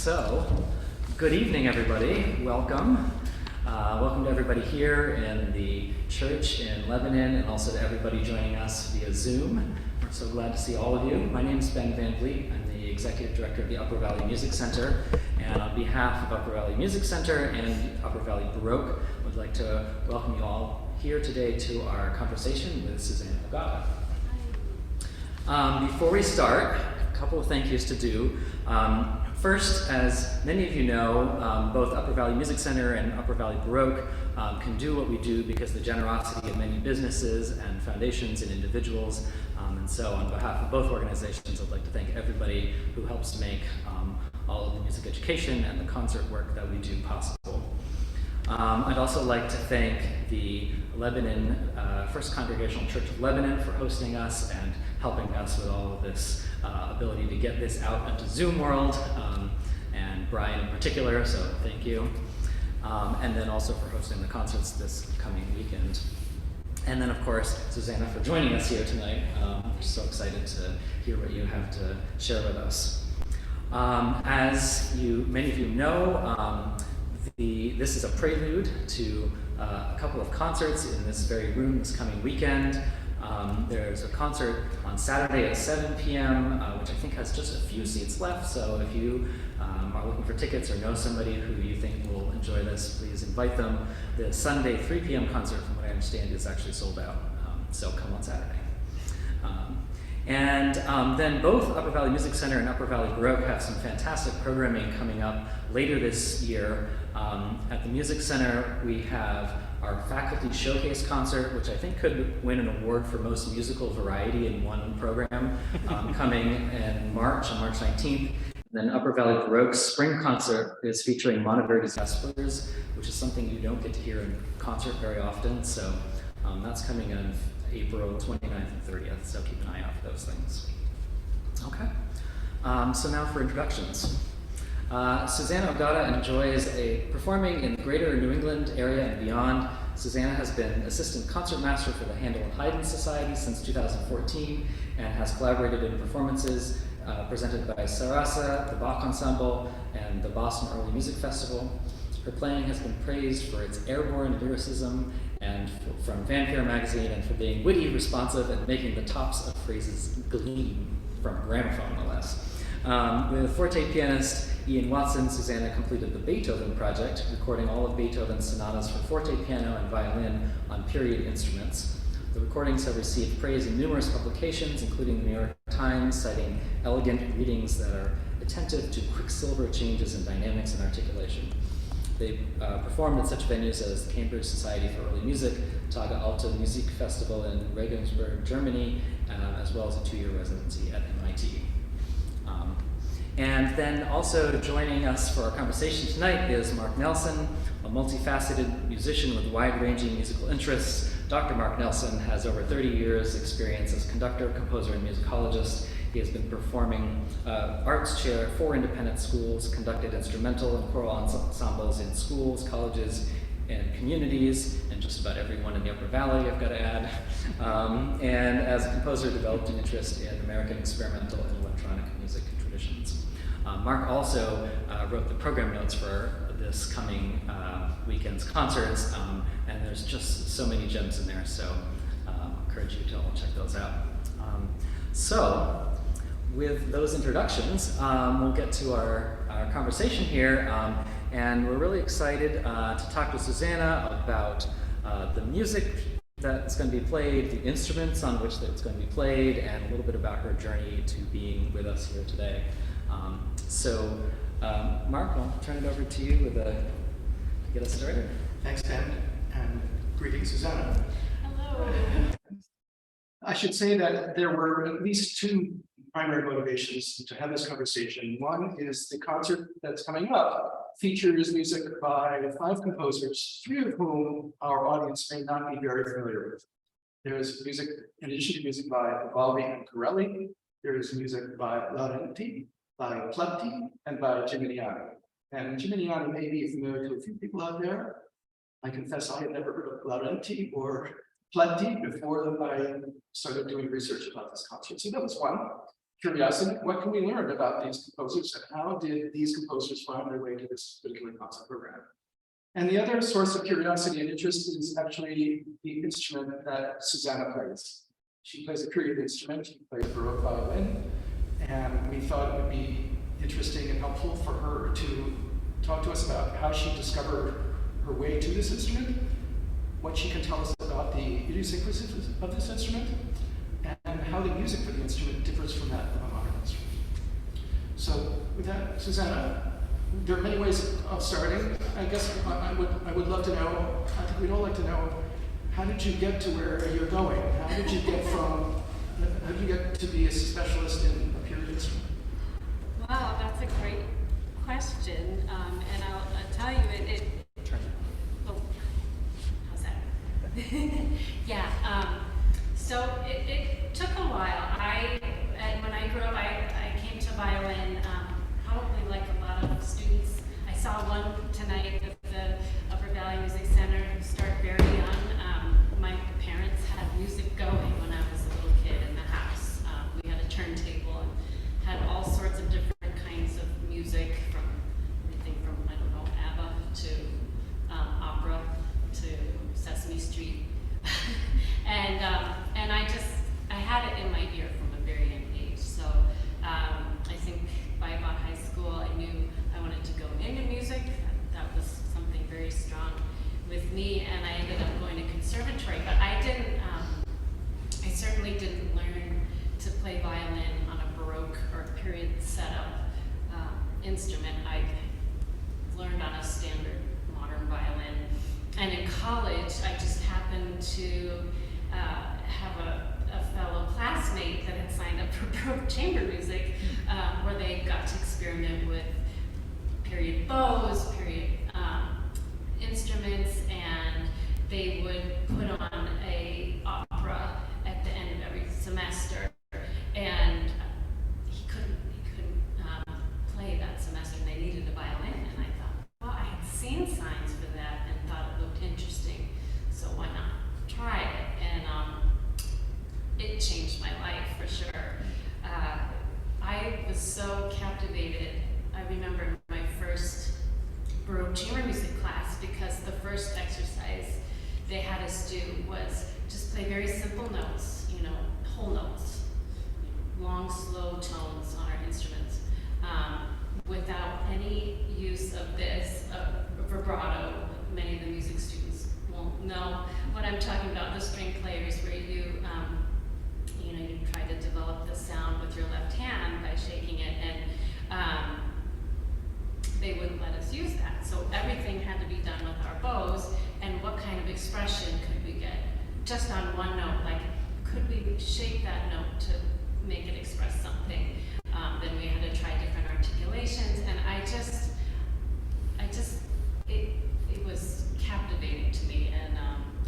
So, good evening, everybody. Welcome. Welcome to everybody here in the church in Lebanon, and also to everybody joining us via Zoom. We're so glad to see all of you. My name is Ben Van Vliet. I'm the Executive Director of the Upper Valley Music Center, and on behalf of Upper Valley Music Center and Upper Valley Baroque, I would like to welcome you all here today to our conversation with Susanna Ogata. Before we start, a couple of thank yous to do. First, as many of you know, both Upper Valley Music Center and Upper Valley Baroque can do what we do because of the generosity of many businesses and foundations and individuals. And so on behalf of both organizations, I'd like to thank everybody who helps make all of the music education and the concert work that we do possible. I'd also like to thank the Lebanon First Congregational Church of Lebanon for hosting us and helping us with all of this ability to get this out into Zoom world, and Brian in particular, so thank you. And then also for hosting the concerts this coming weekend. And then, of course, Susanna for joining us here tonight. We're so excited to hear what you have to share with us. As many of you know, this is a prelude to a couple of concerts in this very room this coming weekend. There's a concert on Saturday at 7 p.m., which I think has just a few seats left, so if you are looking for tickets or know somebody who you think will enjoy this, please invite them. The Sunday 3 p.m. concert, from what I understand, is actually sold out, so come on Saturday. Then both Upper Valley Music Center and Upper Valley Baroque have some fantastic programming coming up later this year. At the Music Center, we have our faculty showcase concert, which I think could win an award for most musical variety in one program, coming in March, on March 19th. Then Upper Valley Baroque's spring concert is featuring Monteverdi's Vespers, which is something you don't get to hear in concert very often. So that's coming on April 29th and 30th, so keep an eye out for those things. Okay, so now for introductions. Susanna Ogata enjoys performing in the greater New England area and beyond. Susanna has been assistant concertmaster for the Handel and Haydn Society since 2014 and has collaborated in performances presented by Sarasa, the Bach Ensemble, and the Boston Early Music Festival. Her playing has been praised for its airborne lyricism and from Fanfare magazine, and for being witty, responsive, and making the tops of phrases gleam from gramophone, no less. With forte pianist Ian Watson, Susanna completed the Beethoven Project, recording all of Beethoven's sonatas for forte, piano, and violin on period instruments. The recordings have received praise in numerous publications, including the New York Times, citing elegant readings that are attentive to quicksilver changes in dynamics and articulation. They performed at such venues as the Cambridge Society for Early Music, Tage Alte Musik Festival in Regensburg, Germany, as well as a 2-year residency at MIT. And then also joining us for our conversation tonight is Mark Nelson, a multifaceted musician with wide-ranging musical interests. Dr. Mark Nelson has over 30 years experience as conductor, composer, and musicologist. He has been performing arts chair at 4 independent schools, conducted instrumental and choral ensembles in schools, colleges, and communities, and just about everyone in the Upper Valley, I've got to add. And as a composer, developed an interest in American experimental and electronic music traditions. Mark also wrote the program notes for this coming weekend's concerts, and there's just so many gems in there, so I encourage you to all check those out. So, with those introductions, we'll get to our conversation here, and we're really excited to talk to Susanna about the music that's going to be played, the instruments on which it's going to be played, and a little bit about her journey to being with us here today. Mark, I'll turn it over to you to get us started. Thanks, Ben, and greetings, Susanna. Hello. I should say that there were at least 2 primary motivations to have this conversation. One is the concert that's coming up features music by 5 composers, 3 of whom our audience may not be very familiar with. There's music, in addition to music by Vivaldi and Corelli, there is music by Laurenti, by Platti, and by Gimignani. And Gimignani may be familiar to a few people out there. I confess I had never heard of Laurenti or Platti before I started doing research about this concert. So that was one. curiosity, what can we learn about these composers and how did these composers find their way to this particular concert program? And the other source of curiosity and interest is actually the instrument that Susanna plays. She plays a period instrument, she plays Baroque violin, and we thought it would be interesting and helpful for her to talk to us about how she discovered her way to this instrument, what she can tell us about the idiosyncrasies of this instrument, and how the music for the instrument differs from that of a modern instrument. So with that, Susanna, there are many ways of starting. I guess I would love to know, I think we'd all like to know, how did you get to where you're going? How did you get to be a specialist in a period instrument? Wow, that's a great question. And I'll tell you, oh, how's that? Yeah, so it took a while. When I grew up, I came to violin, probably like a lot of students. I saw one tonight at the Upper Valley Music Center who started very young. My parents had music going when I was a little kid in the house. We had a turntable and had all sorts of different kinds of music, from everything from, I don't know, ABBA to opera to Sesame Street. and I had it in my ear from a very young age. So I think by about high school, I knew I wanted to go into music. That was something very strong with me, and I ended up going to conservatory, but I certainly didn't learn to play violin on a Baroque or period setup instrument. I learned on a standard modern violin. And in college, I just happened to have a fellow classmate that had signed up for Baroque chamber music, where they got to experiment with period bows, period instruments, and they would put on a opera at the end of every semester. And he couldn't play that semester, and they needed a violin. And I thought, well, I had seen signs for that and thought it looked interesting, so why not try it? And it changed my life for sure. I was so captivated. I remember my first Baroque chamber music class, because the first exercise they had us do was just play very simple notes, whole notes, long, slow tones on our instruments, without any use of this vibrato. Many of the music students won't know what I'm talking about. The string players, where you try to develop the sound with your left hand by shaking it, and they wouldn't let us use that. So everything had to be done with our bows, and what kind of expression could we get just on one note? Like, could we shape that note to make it express something? Then we had to try different articulations, and it was captivating to me,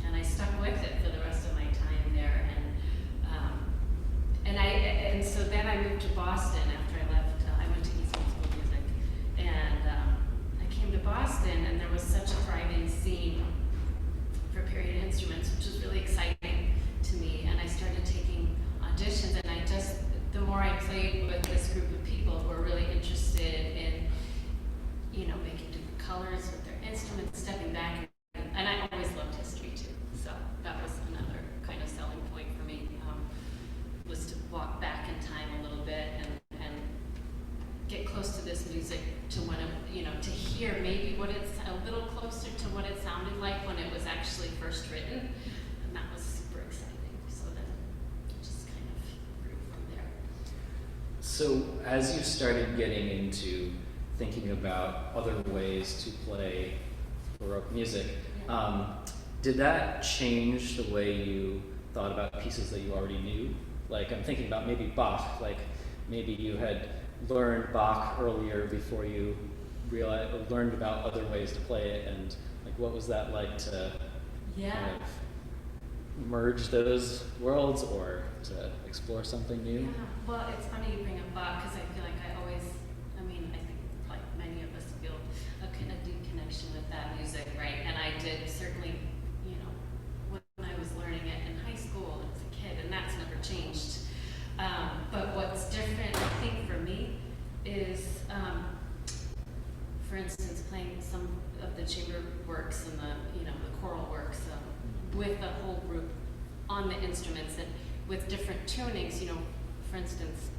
and I stuck with it for the rest of my time there. And so then I moved to Boston after I left. I went to Eastman School of Music, and I came to Boston, and there was such a thriving scene for period instruments, which was really exciting to me. And I started taking auditions, and the more I played with this group of people who were really interested in, making different colors with their instruments, stepping back, and I always loved history too. So that was another kind of selling point for me, was to walk back in time a little bit and get close to this music, to when it, to hear maybe what it's a little closer to what it sounded like when it was actually first written, and that was super exciting. So then it just kind of grew from there. So as you started getting into thinking about other ways to play Baroque music, did that change the way you thought about pieces that you already knew? Like, I'm thinking about maybe Bach, like maybe you had learned Bach earlier before you realized or learned about other ways to play it, and like what was that like to kind of merge those worlds or to explore something new? Yeah, well, it's funny you bring up Bach, because I feel like I think like many of us feel a kind of deep connection with that music, right? And I did certainly, when I was learning it in high school as a kid, and that's never changed. But what's different for instance, playing some of the chamber works and the choral works with the whole group on the instruments and with different tunings. For instance,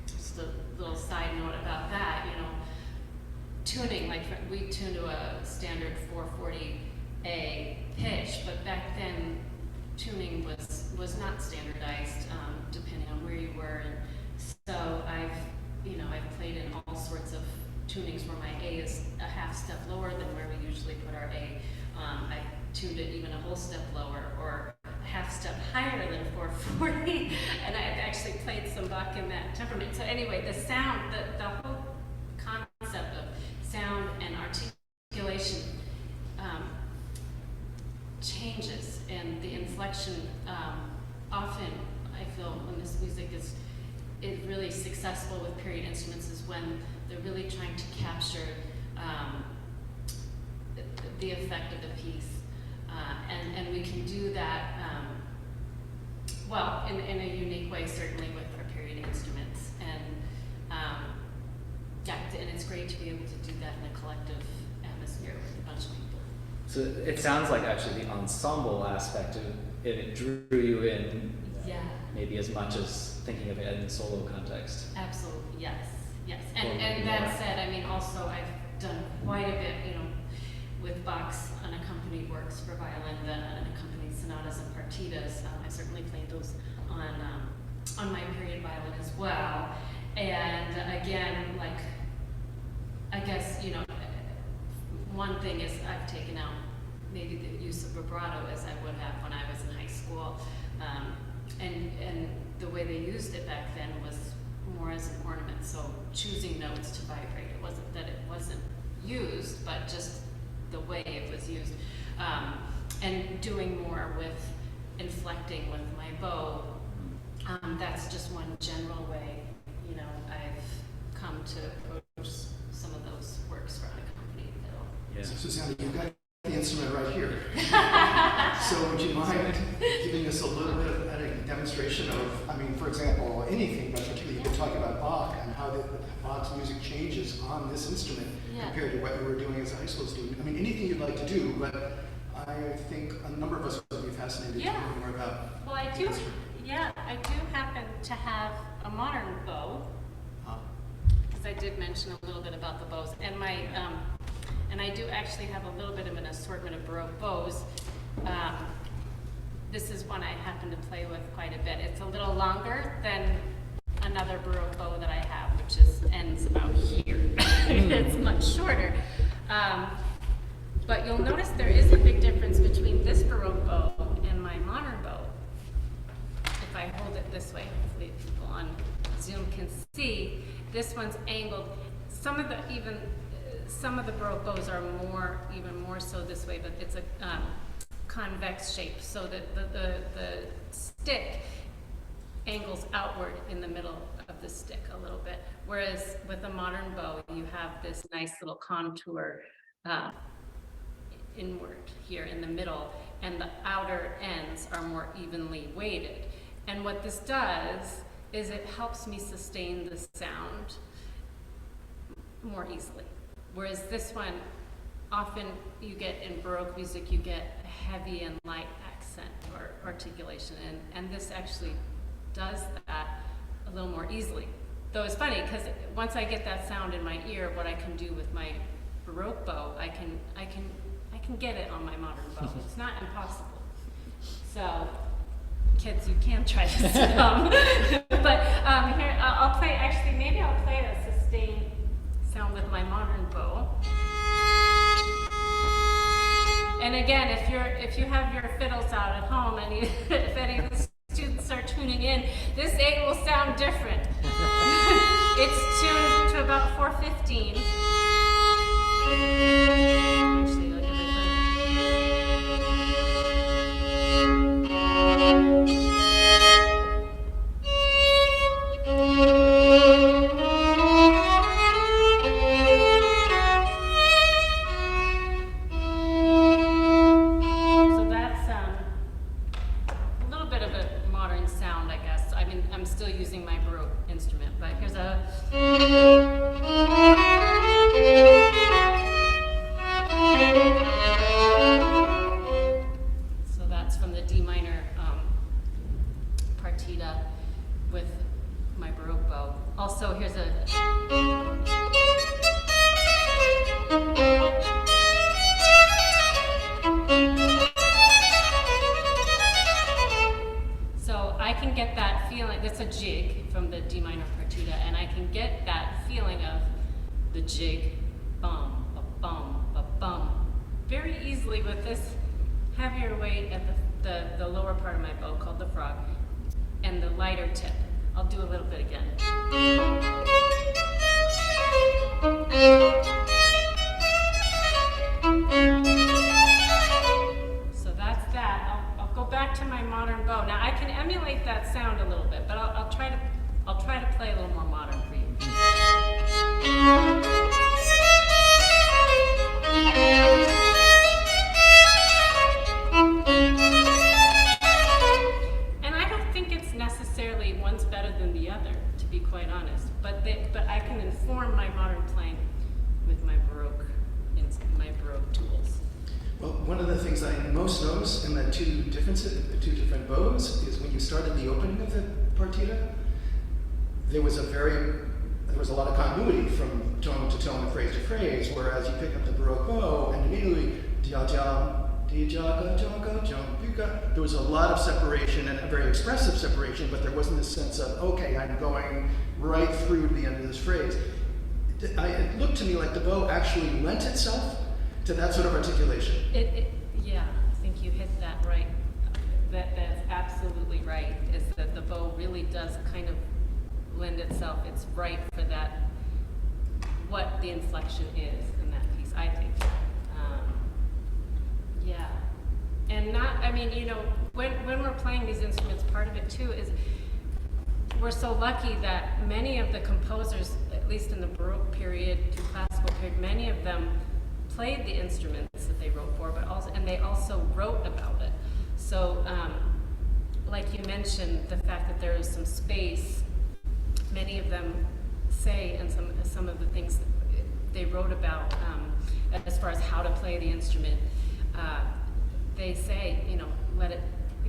just a little side note about that. Tuning, like we tune to a standard 440A pitch, but back then tuning was not standardized depending on where you were, and so I've played in all sorts of tunings where my A is a half step lower than where we usually put our A. I've tuned it even a whole step lower or a half step higher than 440, and I've actually played some Bach in that temperament. So anyway, the sound, the whole concept of sound and articulation changes, and the inflection often, I feel, when this music is really successful with period instruments is when they're really trying to capture the effect of the piece, and we can do that well in a unique way, certainly with our period instruments, and and it's great to be able to do that in a collective atmosphere with a bunch of people. So it sounds like actually the ensemble aspect of it drew you in, Yeah. maybe as much as thinking of it in the solo context. Absolutely, yes. And that said, also I've done quite a bit, with Bach's unaccompanied works for violin, the unaccompanied sonatas and partitas. I certainly played those on my period violin as well. And again, I guess, one thing is I've taken out maybe the use of vibrato as I would have when I was in high school. And the way they used it back then was more as an ornament, so choosing notes to vibrate. It wasn't that it wasn't used, but just the way it was used. And doing more with inflecting with my bow. That's just one general way, I've come to approach some of those works for unaccompanied fiddle. Yeah. So Susanna, you've got the instrument right here. So would you mind giving us a little bit of a demonstration of, for example, anything, but particularly you could talk about Bach and how Bach's music changes on this instrument compared to what you were doing as a high school student. Anything you'd like to do, but I think a number of us would be fascinated to learn more about. Well, I do happen to have a modern bow, because I did mention a little bit about the bows, and and I do actually have a little bit of an assortment of Baroque bows. This is one I happen to play with quite a bit. It's a little longer than another Baroque bow that I have, which ends about here. It's much shorter. But you'll notice there is a big difference between this Baroque bow and my modern bow. If I hold it this way, hopefully people on Zoom can see, this one's angled. Some of the Baroque bows are even more so this way, but it's a convex shape, so that the stick angles outward in the middle of the stick a little bit. Whereas with a modern bow, you have this nice little contour inward here in the middle, and the outer ends are more evenly weighted. And what this does is it helps me sustain the sound more easily. Whereas this one, often you get in Baroque music, you get heavy and light accent or articulation, and this actually does that a little more easily. Though it's funny, because once I get that sound in my ear, what I can do with my Baroque bow, I can get it on my modern bow. It's not impossible. So, kids, you can try this. But here, I'll play, actually, maybe I'll play a sustained sound with my modern bow. And again, if you have your fiddles out at home, and if any of the students are tuning in, this A will sound different. It's tuned to about 415. Actually, look at this. So that's a little bit of a modern sound, I guess. I'm still using my Baroque instrument, but here's a jig, bum, ba bum, ba bum. Very easily with this heavier weight at the lower part of my bow called the frog, and the lighter tip. I'll do a little bit again. So that's that. I'll go back to my modern bow. Now I can emulate that sound a little bit, but I'll try to play a little more modern for you. And I don't think it's necessarily one's better than the other, to be quite honest. But I can inform my modern playing with my Baroque tools. Well, one of the things I most notice in the two different bows is when you started the opening of the partita, there was a lot of continuity from tone to tone and phrase to phrase, whereas you pick up the Baroque bow and immediately there was a lot of separation and a very expressive separation, but there wasn't this sense of, okay, I'm going right through to the end of this phrase. It looked to me like the bow actually lent itself to that sort of articulation. Yeah, I think you hit that right. That's absolutely right, is that the bow really does kind of lend itself. It's right for that, what the inflection is in that piece, I think. Yeah. And when we're playing these instruments, part of it too is we're so lucky that many of the composers, at least in the Baroque period to classical period, many of them played the instruments that they wrote for, and they also wrote about it. So, like you mentioned, the fact that there is some space, many of them say, and some of the things that they wrote about as far as how to play the instrument, they say,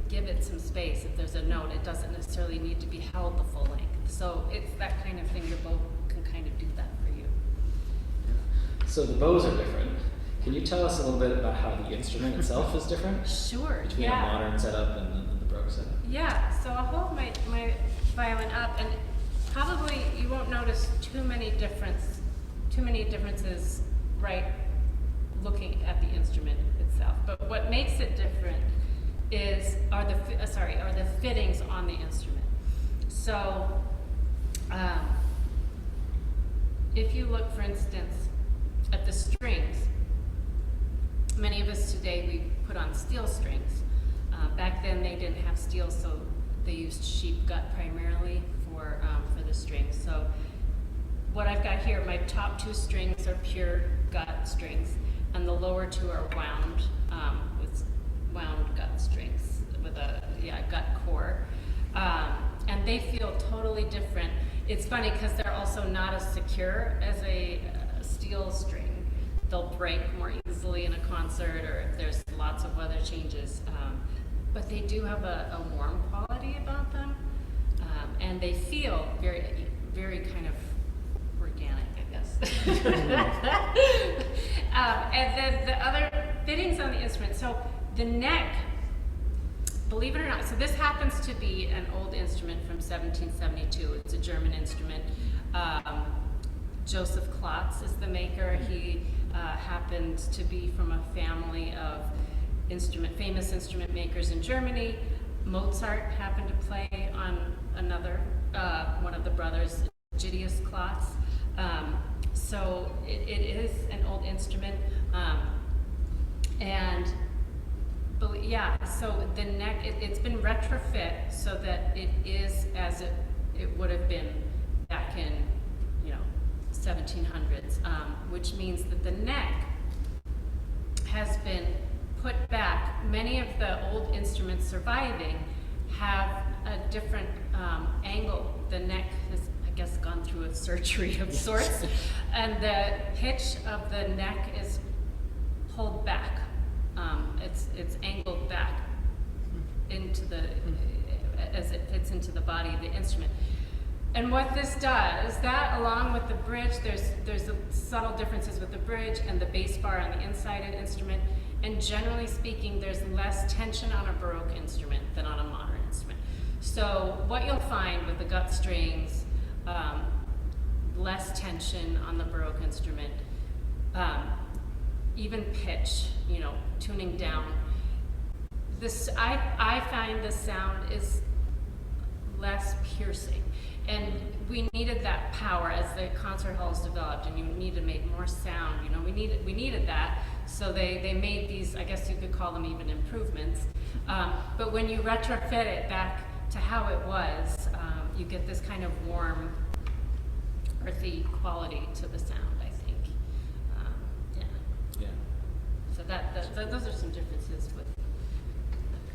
give it some space. If there's a note, it doesn't necessarily need to be held the full length. So it's that kind of thing. Your bow can kind of do that for you. So the bows are different. Can you tell us a little bit about how the instrument itself is different? Sure. Between a modern setup and the Baroque setup? Yeah, so I'll hold my violin up, and probably you won't notice too many differences right looking at the instrument itself. But what makes it different are the fittings on the instrument. So if you look, for instance, at the strings, many of us today, we put on steel strings. Back then they didn't have steel, so they used sheep gut primarily for the strings. So what I've got here, my top two strings are pure gut strings, and the lower two are wound with wound gut strings with a gut core. And they feel totally different. It's funny because they're also not as secure as a steel string. They'll break more easily in a concert, or if there's lots of weather changes. But they do have a warm quality about them, and they feel very, very kind of organic, I guess. And then the other fittings on the instrument. So the neck, believe it or not, so this happens to be an old instrument from 1772. It's a German instrument. Joseph Klotz is the maker. He happened to be from a family of famous instrument makers in Germany. Mozart happened to play on another, one of the brothers, Gideus Klotz. So it is an old instrument. So the neck, it's been retrofit so that it is as it would have been back in, 1700s, which means that the neck has been put back. Many of the old instruments surviving have a different angle. The neck has, I guess, gone through a surgery of sorts, and the pitch of the neck is pulled back. It's angled back into as it fits into the body of the instrument. And what this does, that along with the bridge, there's subtle differences with the bridge and the bass bar on the inside of the instrument. And generally speaking, there's less tension on a Baroque instrument than on a modern instrument. So what you'll find with the gut strings, less tension on the Baroque instrument, even pitch, tuning down. I find the sound is less piercing, and we needed that power as the concert halls developed, and you need to make more sound. We needed that, so they made these, I guess you could call them even improvements. But when you retrofit it back to how it was, you get this kind of warm, earthy quality to the sound, I think. Yeah. So those are some differences with.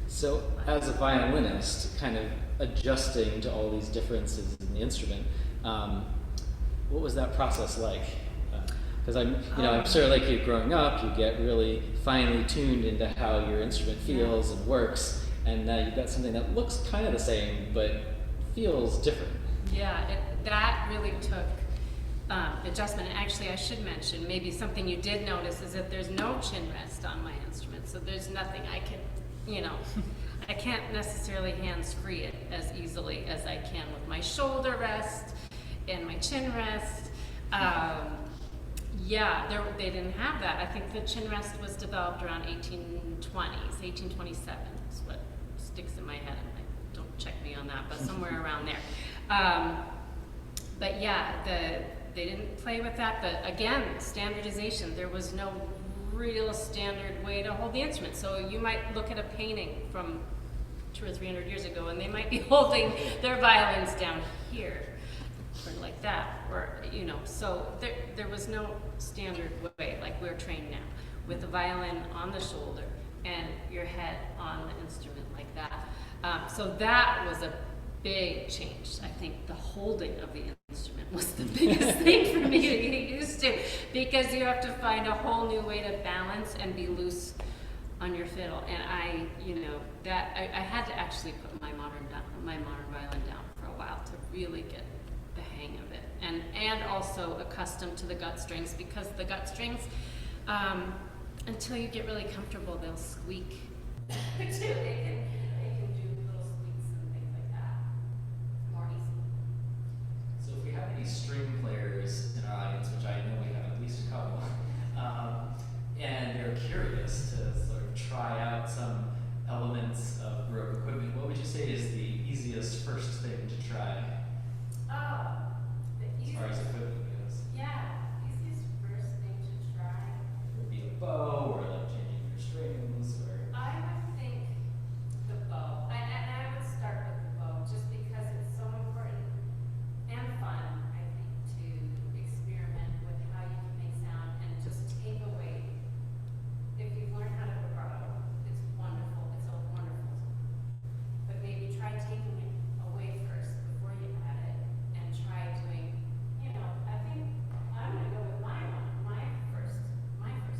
So as a violinist, kind of adjusting to all these differences in the instrument, what was that process like? Because I'm sure, like you growing up, you get really finely tuned into how your instrument feels and works, and now you've got something that looks kind of the same but feels different. Yeah, that really took adjustment. And actually, I should mention, maybe something you did notice is that there's no chin rest on my instrument, so there's nothing I can, I can't necessarily hands-free it as easily as I can with my shoulder rest and my chin rest. They didn't have that. I think the chin rest was developed around 1820s, 1827 is what sticks in my head. Don't check me on that, but somewhere around there. But yeah, they didn't play with that. But again, standardization. There was no real standard way to hold the instrument. So you might look at a painting from 200 or 300 years ago, and they might be holding their violins down here, or like that, or So there was no standard way like we're trained now, with the violin on the shoulder and your head on the instrument like that. So that was a big change. I think the holding of the instrument was the biggest thing for me to get used to, because you have to find a whole new way to balance and be loose on your fiddle. And I had to actually put my modern violin down for a while to really get the hang of it, and also accustomed to the gut strings, because the gut strings, until you get really comfortable, they'll squeak. They can do little squeaks and things like that more easily. So if we have any string players in our audience, which I know we have at least a couple, and they're curious to sort of try out some elements of Baroque equipment, what would you say is the easiest first thing to try? As far as equipment goes. Yeah, easiest first thing to try. Would it be a bow, or like changing your strings, or? I would think the bow, and I would start with the bow, just because it's so important and fun, I think, to experiment with how you can make sound and just take away. If you've learned how to vibrato, it's wonderful. It's a wonderful tool. But maybe try taking it away first before you add it, and try doing. I think I'm gonna go with my first class,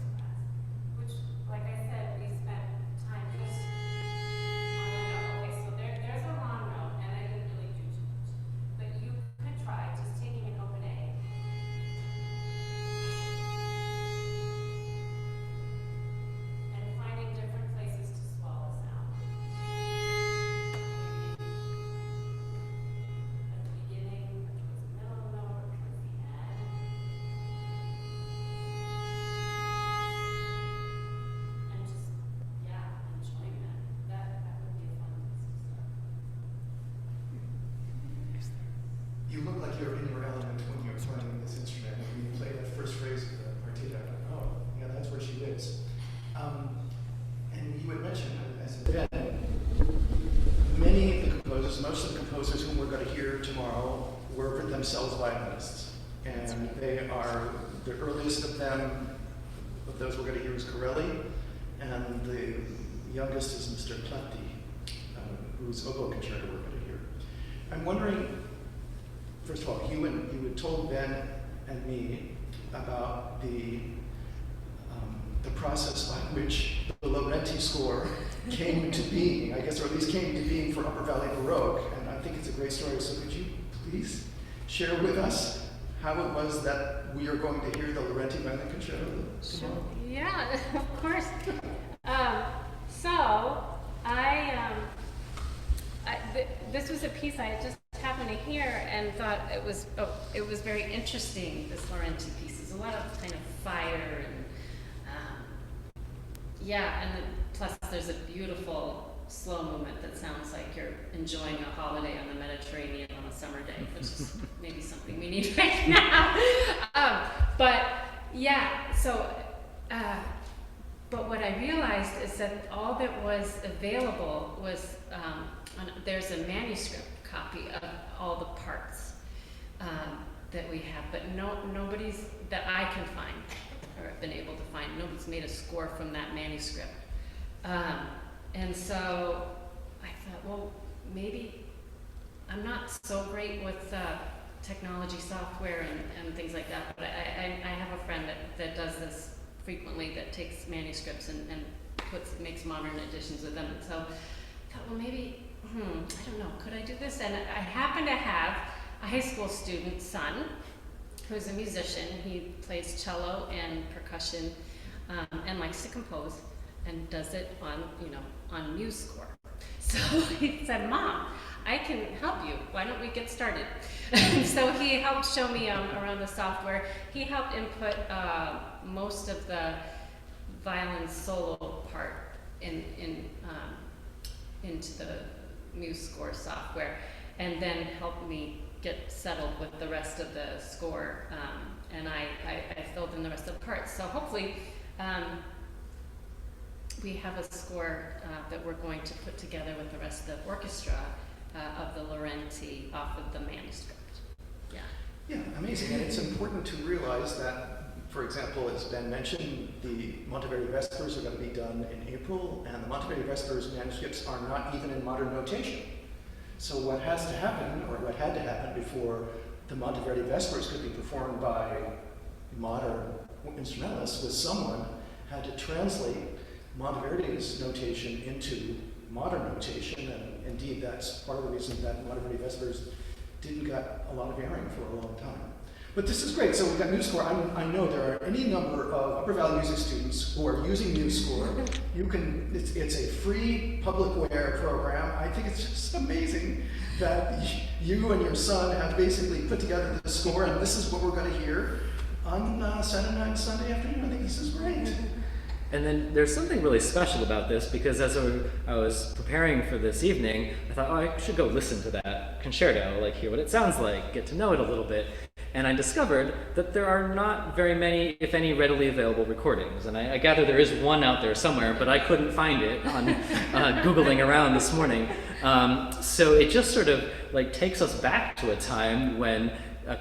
which, like I said, we spent time just on the note. Okay, so there's a long note, and I didn't really do too much. But you could try just taking an open A and finding different places to swallow sound. At the beginning, or towards the middle of the note, or towards the end. And just, enjoying that. That would be a fun place to start. You look like you're in your element when you're playing this instrument. When you play that first phrase of the partita, I'm like, oh, yeah, that's where she is. And you had mentioned, as a Ben, many of the composers, most of the composers whom we're going to hear tomorrow, were themselves violinists. And they are, the earliest of them, of those we're going to hear, is Corelli, and the youngest is Mr. Platti, whose oboe concerto we're going to hear. I'm wondering, first of all, you had told Ben and me about the process by which the Laurenti score came to being, I guess, or at least came to being for Upper Valley Baroque, and I think it's a great story. So could you please share with us how it was that we are going to hear the Laurenti violin concerto tomorrow? Yeah, of course. So this was a piece I had just happened to hear and thought it was very interesting, this Laurenti piece. There's a lot of kind of fire and, yeah, and then plus there's a beautiful slow movement that sounds like you're enjoying a holiday on the Mediterranean on a summer day, which is maybe something we need right now. But yeah, so, but what I realized is that all that was available was, there's a manuscript copy of all the parts that we have, but nobody's, that I can find, or have been able to find, nobody's made a score from that manuscript. And so I thought, well, maybe I'm not so great with technology software and things like that, but I have a friend that does this frequently, that takes manuscripts and makes modern editions of them. And so I thought, well, maybe, I don't know, could I do this? And I happen to have a high school student son who's a musician. He plays cello and percussion and likes to compose, and does it on MuseScore. So he said, Mom, I can help you. Why don't we get started? So he helped show me around the software. He helped input most of the violin solo part into the MuseScore software, and then helped me get settled with the rest of the score. And I filled in the rest of the parts. So hopefully, we have a score that we're going to put together with the rest of the orchestra of the Laurenti off of the manuscript. Yeah. Yeah, amazing. And it's important to realize that, for example, as Ben mentioned, the Monteverdi Vespers are going to be done in April, and the Monteverdi Vespers manuscripts are not even in modern notation. So what has to happen, or what had to happen before the Monteverdi Vespers could be performed by modern instrumentalists, was someone had to translate Monteverdi's notation into modern notation, and indeed that's part of the reason that Monteverdi Vespers didn't get a lot of airing for a long time. But this is great. So we've got MuseScore. I know there are any number of Upper Valley music students who are using MuseScore. It's a free publicware program. I think it's just amazing that you and your son have basically put together the score, and this is what we're going to hear on Saturday night and Sunday afternoon. I think this is great. And then there's something really special about this, because as I was preparing for this evening, I thought, oh, I should go listen to that concerto, like hear what it sounds like, get to know it a little bit. And I discovered that there are not very many, if any, readily available recordings. And I gather there is one out there somewhere, but I couldn't find it on Googling around this morning. So it just sort of like takes us back to a time when a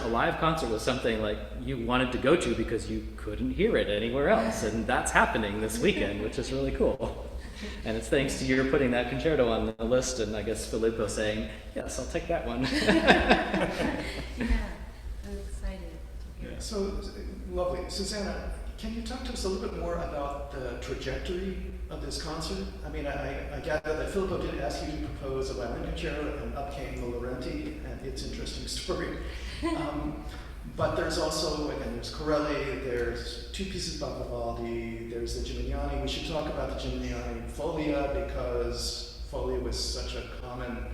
live concert was something like you wanted to go to because you couldn't hear it anywhere else. And that's happening this weekend, which is really cool. And it's thanks to your putting that concerto on the list, and I guess Filippo saying, yes, I'll take that one. Yeah, I'm excited. Yeah, so lovely. Susanna, can you talk to us a little bit more about the trajectory of this concert? I mean, I gather that Filippo did ask you to propose a violin concerto, and up came the Laurenti and its interesting story. But there's also, again, there's Corelli, there's two pieces by Vivaldi, there's the Gimignani. We should talk about the Gimignani Folia, because Folia was such a common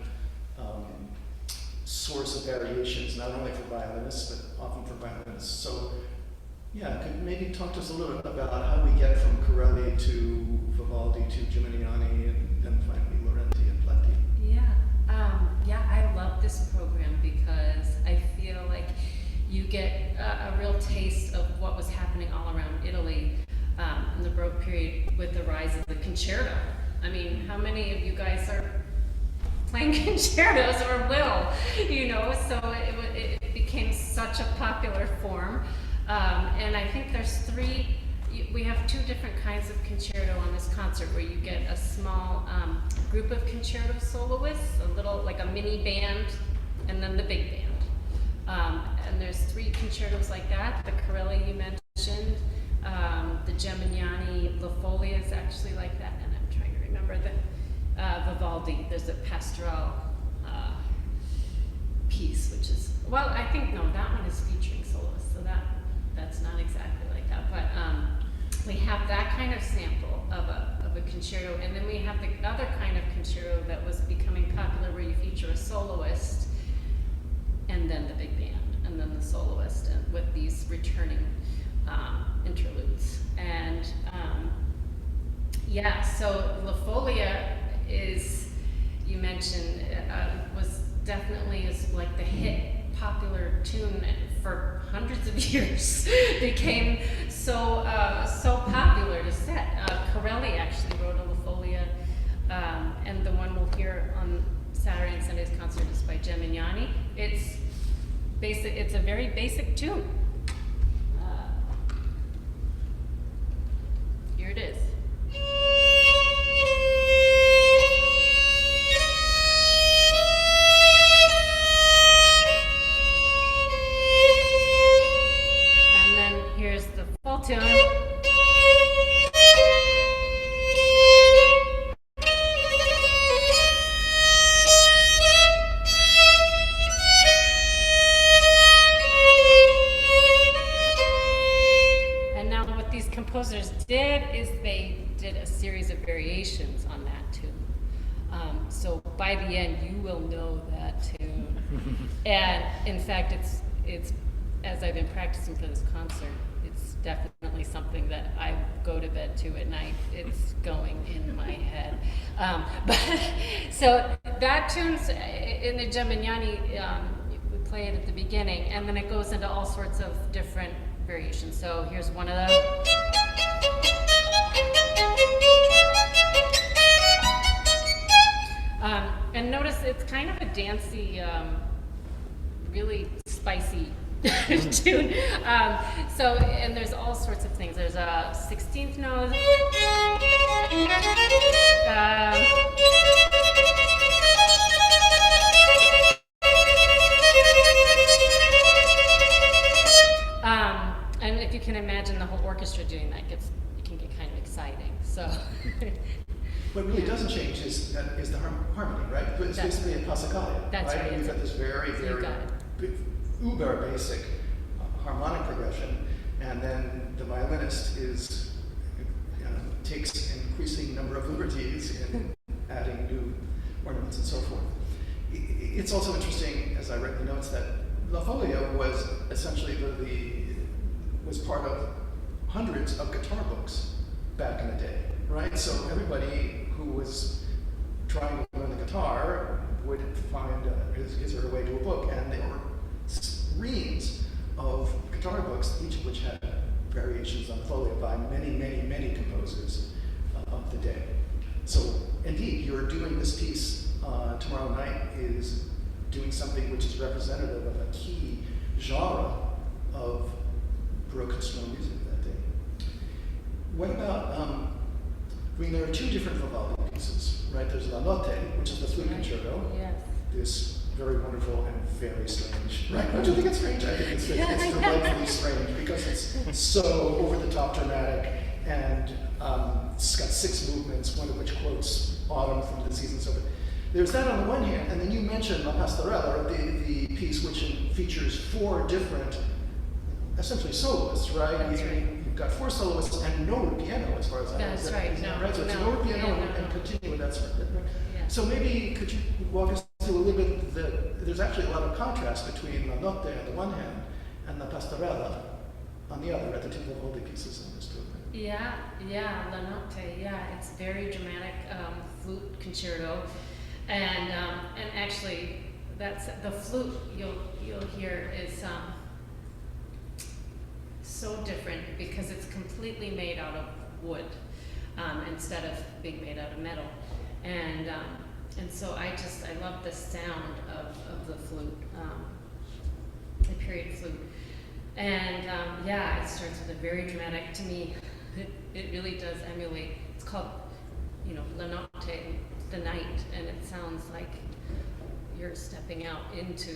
source of variations, not only for violinists, but often for violinists. So, yeah, could maybe talk to us a little bit about how we get from Corelli to Vivaldi to Gimignani, and then finally Laurenti and Pletti. Yeah, I love this program because I feel like you get a real taste of what was happening all around Italy in the Baroque period with the rise of the concerto. I mean, how many of you guys are playing concertos or will, so it became such a popular form. And I think there's we have two different kinds of concerto on this concert, where you get a small group of concerto soloists, a little, like a mini band, and then the big band. And there's three concertos like that. The Corelli you mentioned, the Gimignani, La Folia is actually like that, and I'm trying to remember the Vivaldi. There's a pastoral piece, which is, well, I think, no, that one is featuring soloists, so that's not exactly like that, but we have that kind of sample of a concerto, and then we have the other kind of concerto that was becoming popular, where you feature a soloist, and then the big band, and then the soloist, and with these returning interludes. And yeah, so La Folia is, you mentioned, was definitely is like the hit popular tune for hundreds of years. Became so popular to set. Corelli actually wrote a La Folia, and the one we'll hear on Saturday and Sunday's concert is by Gemignani. It's basic. It's a very basic tune. Here it is. And then here's the full tune. And now what these composers did is they did a series of variations on that tune. So by the end, you will know that tune. And in fact, it's as I've been practicing for this concert, it's definitely something that I go to bed to at night. It's going in my head. But so that tune's in the Gemignani, we play it at the beginning, and then it goes into all sorts of different variations. So here's one of those. And notice it's kind of a dancey, really spicy tune. So, and there's all sorts of things. There's a 16th note. And if you can imagine the whole orchestra doing that, it can get kind of exciting. So. What really doesn't change is the harmony, right? It's basically a passacaglia, That's right. You've got this very, very uber basic harmonic progression, and then the violinist takes an increasing number of liberties in adding new ornaments and so forth. It's also interesting, as I read the notes, that La Folia was essentially was part of hundreds of guitar books back in the day, right? So everybody who was trying to learn the guitar would find his or her way to a book, and there were reams of guitar books, each of which had variations on Folia by many, many, many composers of the day. So indeed, you're doing this piece tomorrow night is doing something which is representative of a key genre of Baroque instrumental music that day. What about, there are two different Vivaldi pieces, right? There's La Notte, which is the flute concerto. Yes. This very wonderful and very strange, right? Don't you think it's strange? I think it's delightfully strange because it's so over-the-top dramatic, and it's got 6 movements, one of which quotes autumn from the season. So there's that on the one hand, and then you mentioned La Pastorella, the piece which features 4 different, essentially soloists, right? That's right. You've got 4 soloists and no piano, as far as I know. That's right. No, right? So it's no, no piano no. and continue with that sort of thing. Yeah. So maybe could you walk us through a little bit there's actually a lot of contrast between La Notte on the one hand and La Pastorella on the other, at the two Vivaldi pieces in this tour. Yeah, La Notte, it's very dramatic flute concerto, and actually that's the flute you'll hear is so different because it's completely made out of wood instead of being made out of metal, and so I love the sound of the flute, the period flute, and it starts with a very dramatic, to me, it really does emulate, it's called, La Notte, the night, and it sounds like you're stepping out into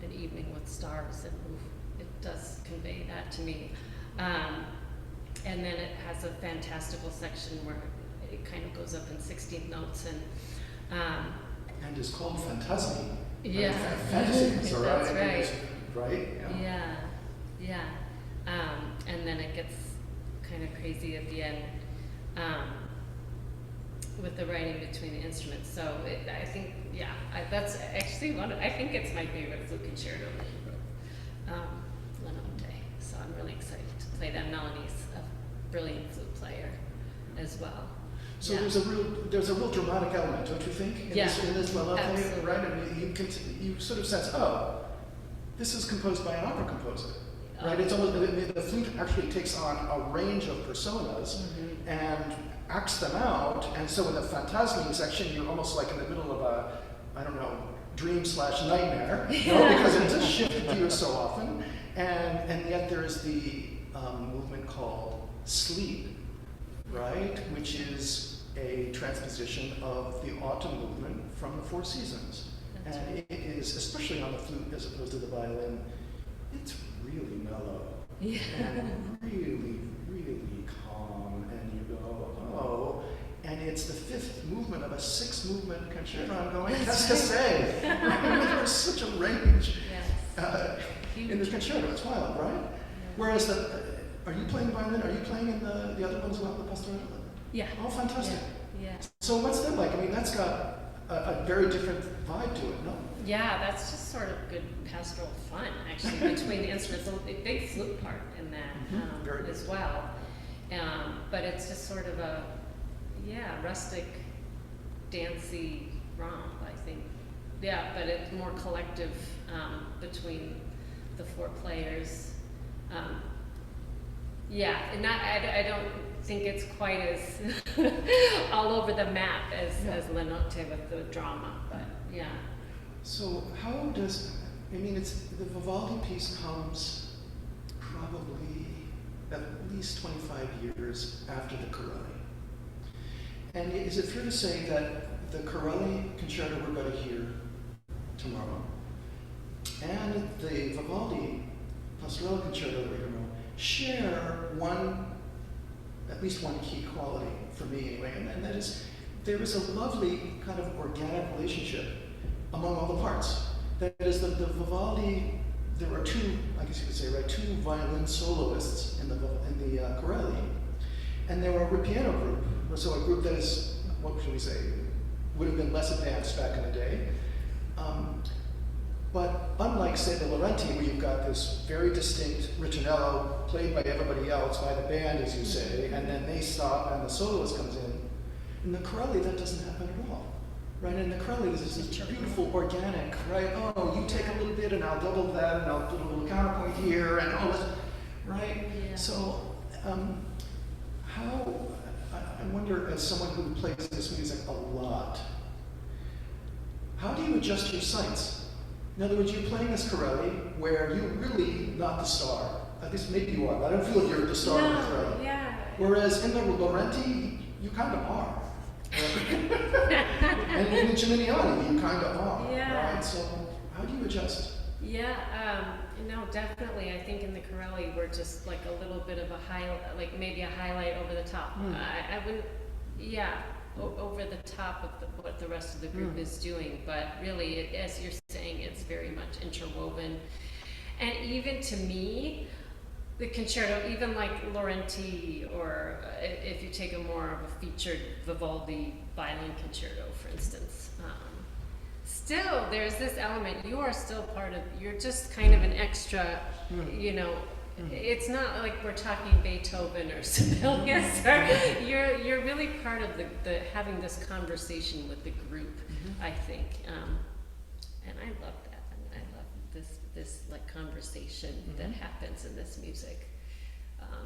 an evening with stars, and it does convey that to me. And then it has a fantastical section where it kind of goes up in 16th notes, And it's called Fantasy. Yeah. Fantasy, so That's right? right. Right? Yeah. And then it gets kind of crazy at the end. with the writing between the instruments. So I think, yeah, that's actually I think it's my favorite flute concerto that he wrote, Lenote. So I'm really excited to play that. Melanie's a brilliant flute player as well. So Yeah. there's a real dramatic element, don't you think? In this Lenote, absolutely. right? I mean, you sort of sense, this is composed by an opera composer, right? It's almost the flute actually takes on a range of personas and acts them out. And so in the Fantasmi section, you're almost like in the middle of a, I don't know, dream/nightmare, because it does shift gears so often. And yet there is the movement called sleep, right? Which is a transposition of the autumn movement from the Four Seasons. That's And right. it is, especially on the flute as opposed to the violin, it's really mellow. Yeah. And really, really calm. And you go, oh. And it's the fifth movement of a 6-movement concerto. I'm going, qu'est-ce que c'est? There's such a range Yes. in the concerto. It's wild, right? Whereas are you playing violin? Are you playing in the other one as well, the pastorale? Yeah. Oh, fantastic. Yeah. So what's that like? I mean, that's got a very different vibe to it, no? Yeah, that's just sort of good pastoral fun, actually, between the instruments. A big flute part in that Very good. as well. But it's just sort of a, rustic, dancey romp, I think. Yeah, but it's more collective between the 4 players. And I don't think it's quite as all over the map as Lenote with the drama, but yeah. So how does, it's the Vivaldi piece comes probably at least 25 years after the Corelli. And is it fair to say that the Corelli concerto we're going to hear tomorrow and the Vivaldi Pastorale concerto that we're going to share at least one key quality for me anyway, and that is there is a lovely kind of organic relationship among all the parts. That is the Vivaldi, there are 2, I guess you could say, right, 2 violin soloists in the Corelli, and there were a piano group, so a group that is, what should we say, would have been less advanced back in the day. But unlike, say, the Laurenti, where you've got this very distinct ritornello played by everybody else, by the band, as you say, and then they stop and the soloist comes in the Corelli, that doesn't happen at all. Right? In the Corelli, there's this beautiful organic, right? Oh, you take a little bit and I'll double that and I'll put a little counterpoint here and all this, right? Yeah. So, I wonder, as someone who plays this music a lot, how do you adjust your sights? In other words, you're playing this Corelli where you're really not the star. At least maybe you are, but I don't feel you're the star of the Corelli. Yeah. Whereas in the Laurenti, you kind of are. And in the Geminiani, you kind of are. Yeah. Right? So how do you adjust? Yeah, no, definitely. I think in the Corelli, we're just like a little bit of a highlight, like maybe a highlight over the top. I wouldn't, over the top of what the rest of the group is doing. But really, as you're saying, it's very much interwoven. And even to me, the concerto, even like Laurenti, or if you take a more of a featured Vivaldi violin concerto, for instance, still there's this element. You are still part of. You're just kind of an extra. It's not like we're talking Beethoven or Sibelius. Or you're really part of the having this conversation with the group. I think, and I love that. I love this like conversation that happens in this music.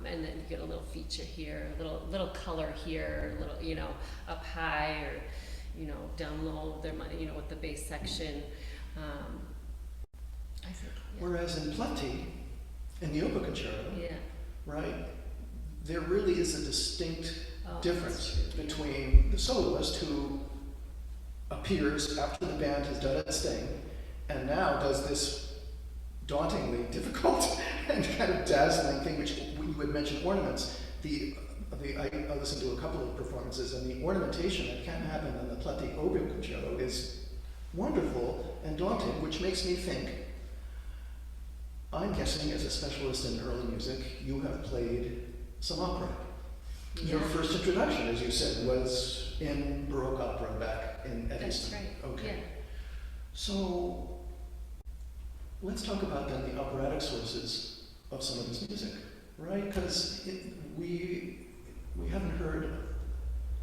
And then you get a little feature here, a little color here, a little, up high or, down low. There might, with the bass section. I think. Yeah. Whereas in Plenty, in the Opera Concerto, Yeah. right, there really is a distinct difference that's true. between the soloist who appears after the band has done its thing and now does this dauntingly difficult and kind of dazzling thing, which you would mention ornaments. I listened to a couple of performances, and the ornamentation that can happen in the Plenty Opera Concerto is wonderful and daunting, which makes me think, I'm guessing as a specialist in early music, you have played some opera. Your Yeah. first introduction, as you said, was in Baroque opera back in That's Evanston. right. Okay. Yeah. So let's talk about then the operatic sources of some of this music, right? Because we haven't heard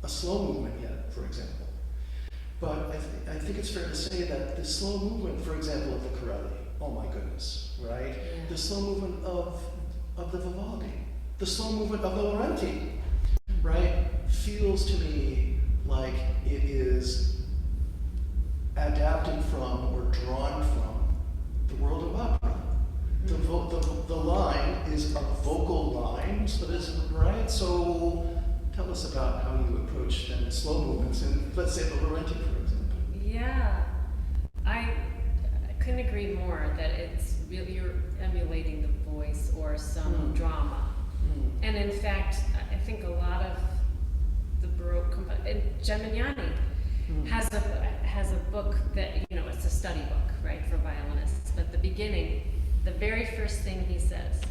a slow movement yet, for example. But I think it's fair to say that the slow movement, for example, of the Corelli, oh my goodness, right? Yeah. The slow movement of the Vivaldi, the slow movement of the Laurenti, right? Feels to me like it is adapted from or drawn from the world of opera. The line is a vocal line, so this, right? So tell us about how you approach then slow movements in, let's say, the Laurenti, for example. Yeah, I couldn't agree more that it's really, you're emulating the voice or some drama. And in fact, I think a lot of the Baroque, and Gemignani has a book that, it's a study book, right, for violinists. But the beginning, the very first thing he says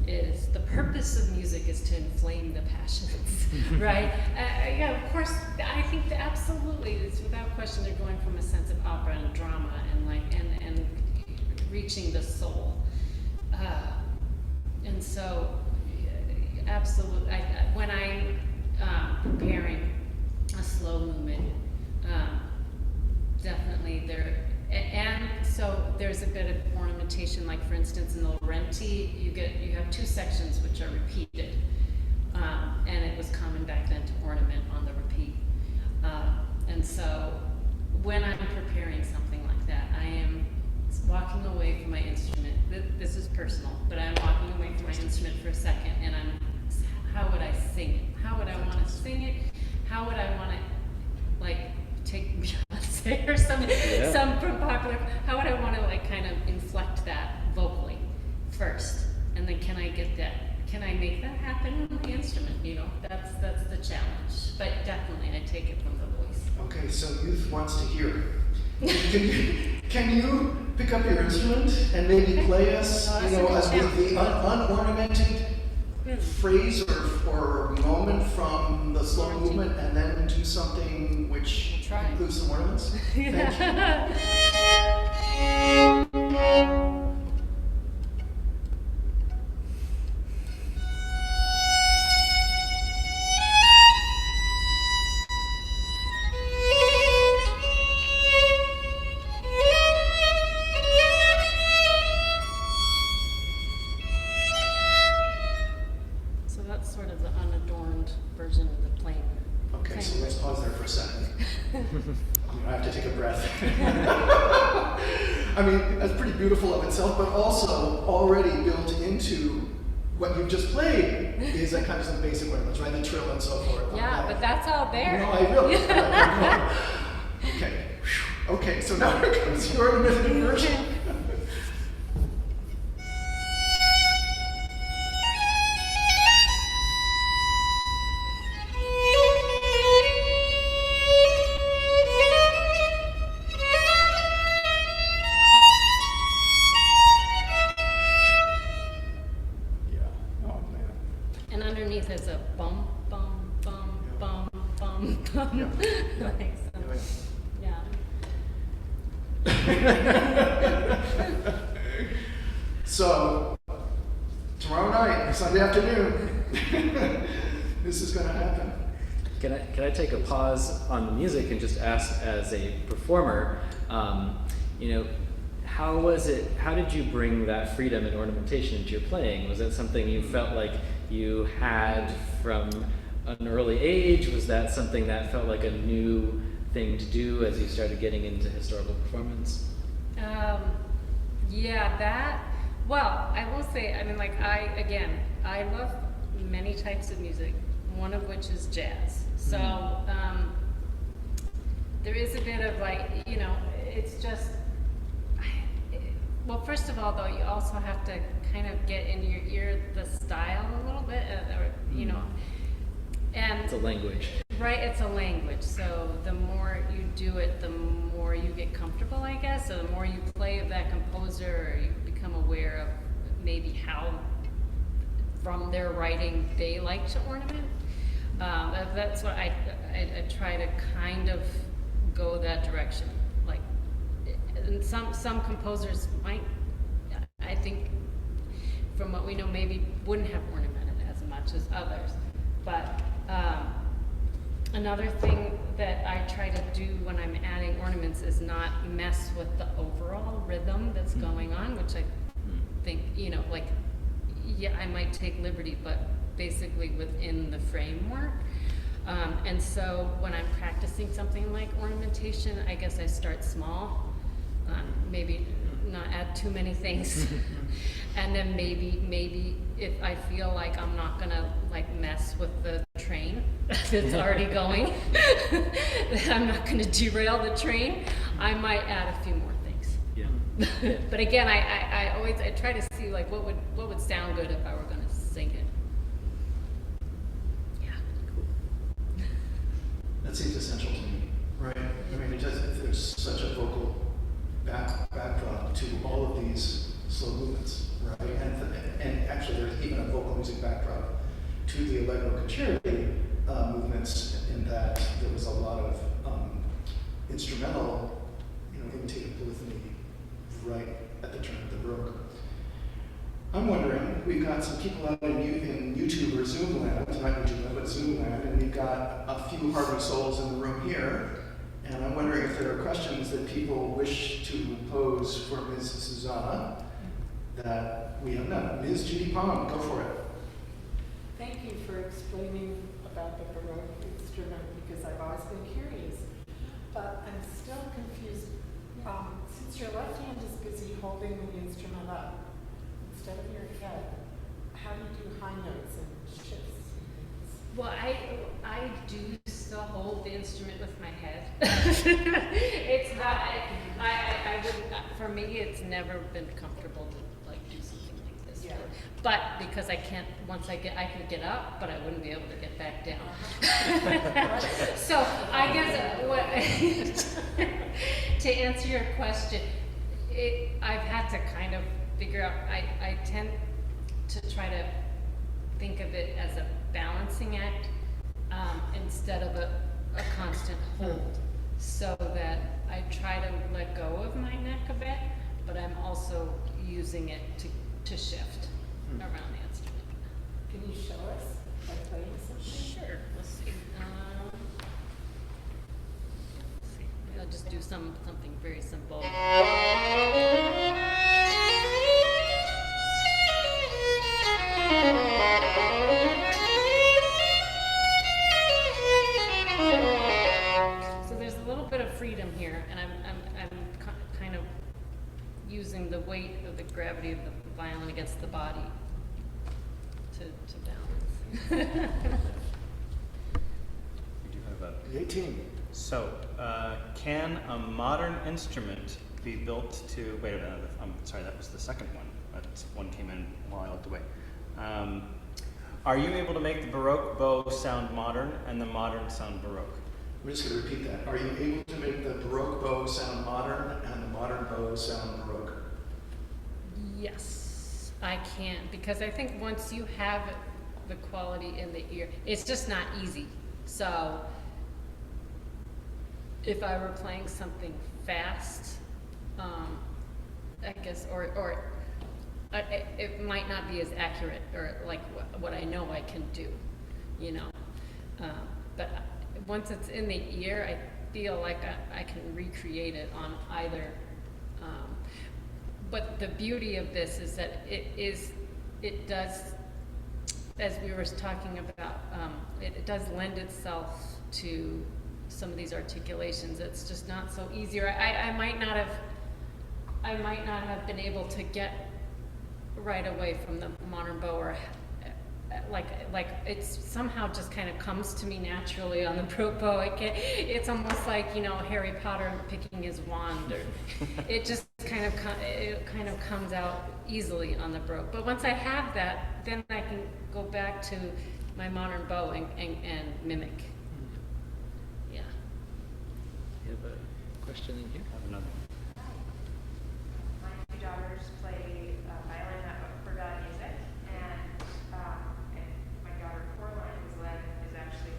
is the purpose of music is to inflame the passions, right? Yeah, of course, I think that absolutely, it's without question they're going from a sense of opera and drama and reaching the soul. And so, absolutely, when I'm preparing a slow movement, definitely there, and so there's a bit of ornamentation, like for instance in the Laurenti, you have two sections which are repeated, and it was common back then to ornament on the repeat. And so when I'm preparing something like that, I am walking away from my instrument. This is personal, but I'm walking away from my instrument for a second, and how would I sing it? How would I want to sing it? How would I want to, like, take Beyonce or some popular, how would I want to, like, kind of inflect that vocally first? And then can I make that happen on the instrument? That's the challenge. But definitely I take it from the voice. Okay, so youth wants to hear. Can you pick up your instrument and maybe play us, as with the unornamented phrase or moment from the slow movement, and then do something which includes some ornaments? Thank you. So that's sort of the unadorned version of the plain. Okay, so let's pause there for a second. I have to take a breath. I mean, that's pretty beautiful of itself, but also already built into what you've just played is a kind of some basic ornaments, right? The trill and so forth. Yeah, but that's all there. No, I realize. Okay. Okay, so now here comes your ornamented version. And underneath is a bum, bum, bum, bum, bum, bum. Yeah. Like some, So, tomorrow night, Sunday afternoon, this is going to happen. Can I take a pause on the music and just ask, as a performer, how did you bring that freedom and ornamentation into your playing? Was that something you felt like you had from an early age? Was that something that felt like a new thing to do as you started getting into historical performance? Well, I will say, I love many types of music, one of which is jazz. So, there is a bit of it's just, well, first of all, though, you also have to kind of get into your ear the style a little bit, and It's a language. right, it's a language. So the more you do it, the more you get comfortable, I guess. So the more you play of that composer, or you become aware of maybe how, from their writing, they like to ornament. That's what I try to kind of go that direction. Like, and some composers might, I think, from what we know, maybe wouldn't have ornamented as much as others. But another thing that I try to do when I'm adding ornaments is not mess with the overall rhythm that's going on, which I think, you know, like, yeah, I might take liberty, but basically within the framework. And so when I'm practicing something like ornamentation, I guess I start small, maybe not add too many things. And then maybe if I feel like I'm not gonna like mess with the train that's already going, that I'm not gonna derail the train, I might add a few more things. Yeah. But again, I always try to see like what would sound good if I were gonna sing it. Yeah. That seems essential to me, right? I mean, there's such a vocal backdrop to all of these slow movements, right? And actually, there's even a vocal music backdrop to the allegro concerti movements, in that there was a lot of instrumental, imitative polyphony right at the turn of the Baroque. I'm wondering, we've got some people out in YouTube or Zoom land, not YouTube land, but Zoom land, and we've got a few hardened souls in the room here. And I'm wondering if there are questions that people wish to pose for Ms. Susanna that we have none. Ms. Judy Palm, go for it. Thank you for explaining about the Baroque instrument, because I've always been curious. But I'm still confused. Since your left hand is busy holding the instrument up instead of your head, how do you do high notes and shifts and things? Well, I do still hold the instrument with my head. It's not, I wouldn't, for me, it's never been comfortable to like do something like this. Yeah. But because I can't, once I could get up, but I wouldn't be able to get back down. So I guess to answer your question, I've had to kind of figure out, I tend to try to think of it as a balancing act instead of a constant hold, so that I try to let go of my neck a bit, but I'm also using it to shift around the instrument. Can you show us by playing something? Sure, let's see. Maybe I'll just do something very simple. So there's a little bit of freedom here, and I'm kind of using the weight of the gravity of the violin against the body to balance. We do have a 18. So, can a modern instrument be built to, wait a minute, I'm sorry, that was the second one. That one came in while I looked away. Are you able to make the Baroque bow sound modern and the modern sound Baroque? I'm just going to repeat that. Are you able to make the Baroque bow sound modern and the modern bow sound Baroque? Yes, I can, because I think once you have the quality in the ear, it's just not easy. So if I were playing something fast, I guess, or it might not be as accurate, or like what I know I can do, but once it's in the ear, I feel like I can recreate it on either. But the beauty of this is that it does, as we were talking about, it does lend itself to some of these articulations. It's just not so easy. Or I might not have been able to get right away from the modern bow, or like it's somehow just kind of comes to me naturally on the Baroque bow. It's almost like Harry Potter picking his wand, or it just kind of comes out easily on the Baroque. But once I have that, then I can go back to my modern bow and mimic. Yeah. You have a question in here? I have another. My two daughters play violin at Ogata music, and my daughter Coraline, who's 11, is actually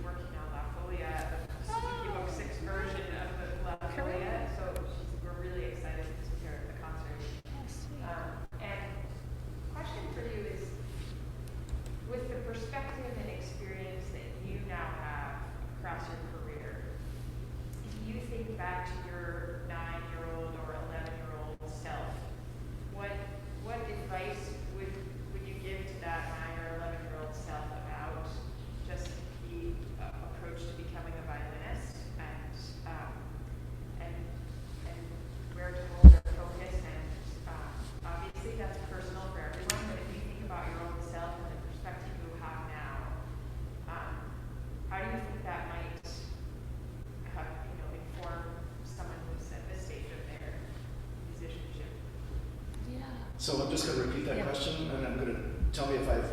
So I'm just going to repeat that Yeah. question, and I'm going to tell me if I've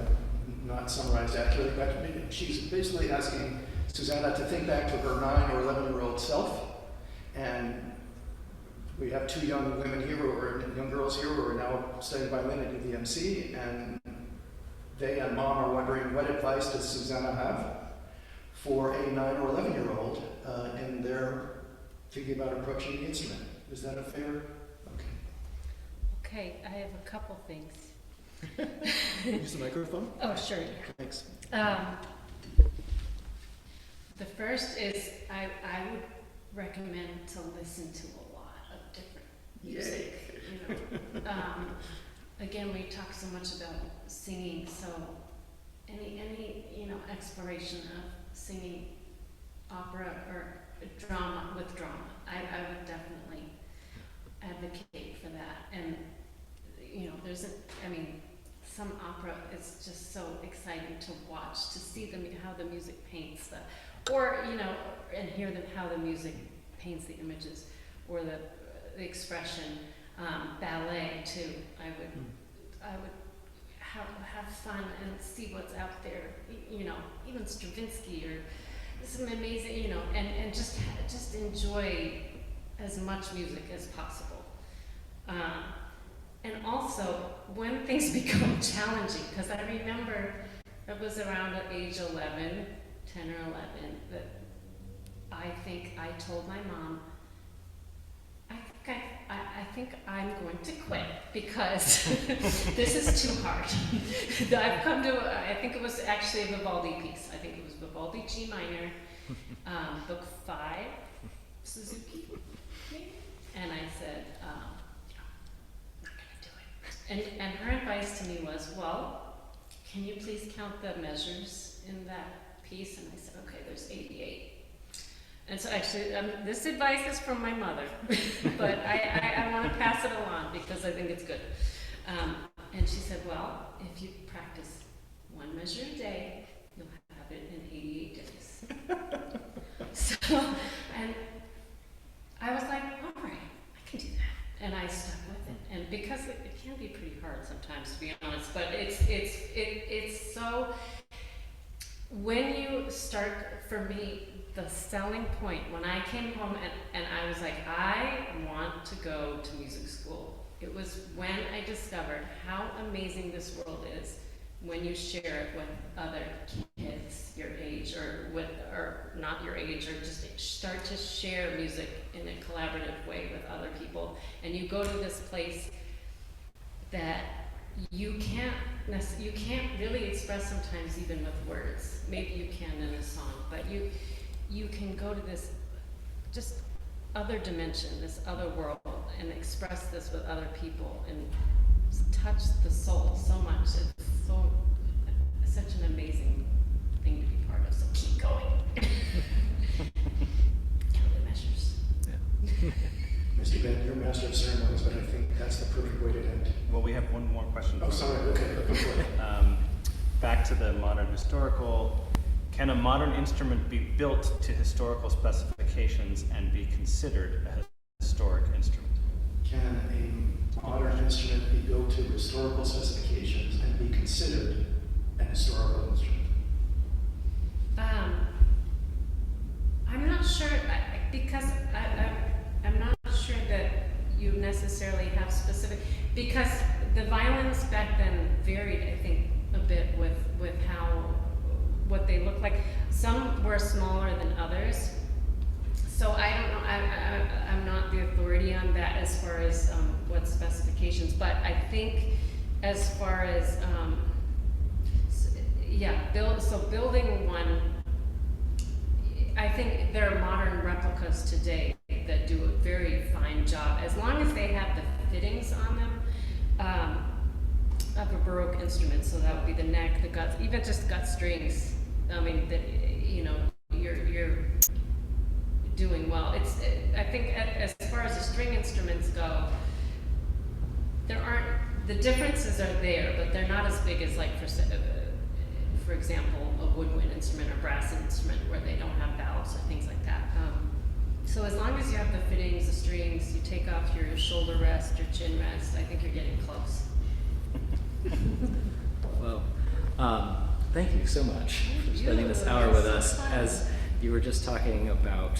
not summarized accurately. But she's basically asking Susanna to think back to her 9 or 11-year-old self, and we have 2 young women here, or young girls here, who are now studying violin at UVMC, and they and mom are wondering, what advice does Susanna have for a 9 or 11-year-old in their thinking about approaching the instrument? Is that a fair? Okay. Okay, I have a couple things. Use the microphone. Oh, sure. Thanks. The first is I would recommend to listen to a lot of different music. You know, again, we talk so much about singing, so any exploration of singing opera or drama with drama, I would definitely advocate for that. And some opera is just so exciting to watch, to see how the music paints and hear how the music paints the images or the expression. Ballet too. I would have fun and see what's out there. Even Stravinsky or some amazing, and just enjoy as much music as possible. And also, when things become challenging, because I remember it was around age 11, 10 or 11, that I think I told my mom, I think I'm going to quit because this is too hard. I've come to, I think it was actually a Vivaldi piece. I think it was Vivaldi G minor, book 5, Suzuki, maybe? And I said, And her advice to me was, well, can you please count the measures in that piece? And I said, okay, there's 88. And so actually, this advice is from my mother, but I want to pass it along because I think it's good. And she said, well, if you practice 1 measure a day, you'll have it in 88 days. So, and I was like, all right, I can do that. And I stuck with it. And because it can be pretty hard sometimes, to be honest, but it's so, when you start, for me, the selling point, when I came home and I was like, I want to go to music school, it was when I discovered how amazing this world is when you share it with other kids your age or not your age, or just start to share music in a collaborative way with other people. And you go to this place that you can't really express sometimes even with words. Maybe you can in a song, but you can go to this just other dimension, this other world, and express this with other people and touch the soul so much. It's such an amazing thing to be part of. So keep going. Count the measures. Yeah. Mr. Ben, you're master of ceremonies, but I think that's the perfect way to end. Well, we have one more question. Oh, sorry. Okay. Back to the modern historical. Can a modern instrument be built to historical specifications and be considered a historic instrument? Can a modern instrument be built to historical specifications and be considered an historical instrument? I'm not sure, because I'm not sure that you necessarily have specific, because the violins back then varied, I think, a bit with what they look like. Some were smaller than others, so I don't know. I'm not the authority on that as far as what specifications, but I think as far as building one, I think there are modern replicas today that do a very fine job, as long as they have the fittings on them of a Baroque instrument. So that would be the neck, the guts, even just gut strings. I mean, you're doing well. I think as far as the string instruments go, the differences are there, but they're not as big as, like, for example, a woodwind instrument or brass instrument where they don't have valves or things like that. So as long as you have the fittings, the strings, you take off your shoulder rest, your chin rest, I think you're getting close. Well, thank you so much for spending this hour with us. As you were just talking about,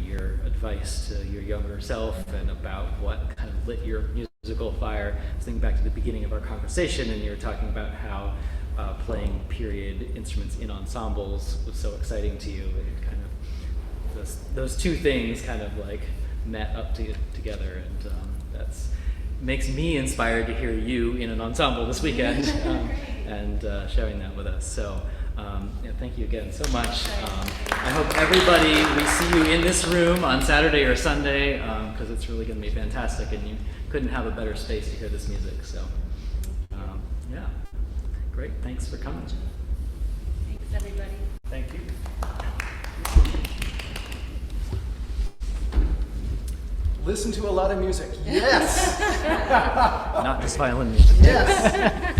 your advice to your younger self and about what kind of lit your musical fire. I was thinking back to the beginning of our conversation, and you were talking about how playing period instruments in ensembles was so exciting to you. It kind of those two things kind of like met up together, and that's makes me inspired to hear you in an ensemble this weekend and sharing that with us. So thank you again so much. I hope everybody, we see you in this room on Saturday or Sunday, because it's really going to be fantastic, and you couldn't have a better space to hear this music. So yeah, great. Thanks for coming. Thanks, everybody. Thank you. Listen to a lot of music. Yes. Not just violin music. Yes.